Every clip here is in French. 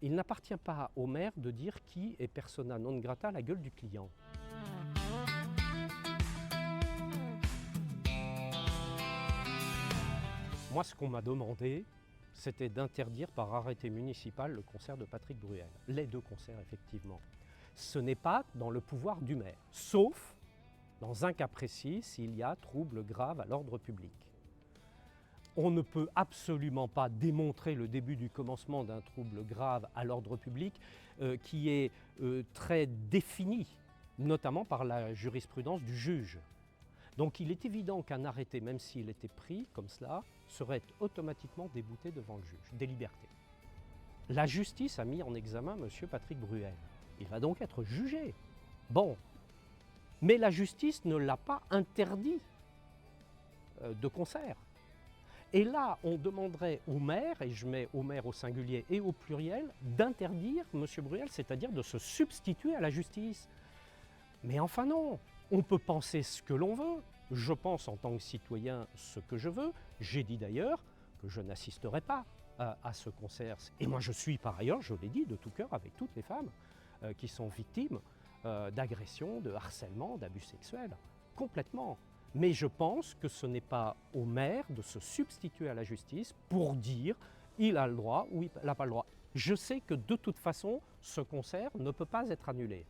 Il n'appartient pas au maire de dire qui est persona non grata à la gueule du client. Moi, ce qu'on m'a demandé, c'était d'interdire par arrêté municipal le concert de Patrick Bruel. Les deux concerts, effectivement. Ce n'est pas dans le pouvoir du maire, sauf dans un cas précis, s'il y a trouble grave à l'ordre public. On ne peut absolument pas démontrer le début du commencement d'un trouble grave à l'ordre public qui est très défini, notamment par la jurisprudence du juge. Donc il est évident qu'un arrêté, même s'il était pris comme cela, serait automatiquement débouté devant le juge, des libertés. La justice a mis en examen M. Patrick Bruel. Il va donc être jugé. Bon, mais la justice ne l'a pas interdit de concert. Et là, on demanderait au maire, et je mets au maire au singulier et au pluriel, d'interdire M. Bruel, c'est-à-dire de se substituer à la justice. Mais enfin non, on peut penser ce que l'on veut. Je pense en tant que citoyen ce que je veux. J'ai dit d'ailleurs que je n'assisterai pas à ce concert. Et moi je suis par ailleurs, je l'ai dit de tout cœur, avec toutes les femmes qui sont victimes d'agressions, de harcèlement, d'abus sexuels. Complètement. Mais je pense que ce n'est pas au maire de se substituer à la justice pour dire il a le droit ou il n'a pas le droit. Je sais que de toute façon, ce concert ne peut pas être annulé.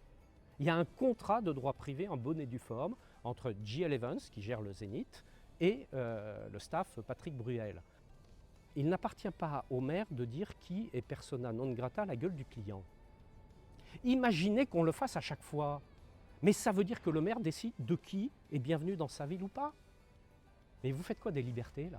Il y a un contrat de droit privé en bonne et due forme entre GL Evans, qui gère le Zénith, et le staff Patrick Bruel. Il n'appartient pas au maire de dire qui est persona non grata à la gueule du client. Imaginez qu'on le fasse à chaque fois. Mais ça veut dire que le maire décide de qui est bienvenu dans sa ville ou pas. Mais vous faites quoi des libertés là ?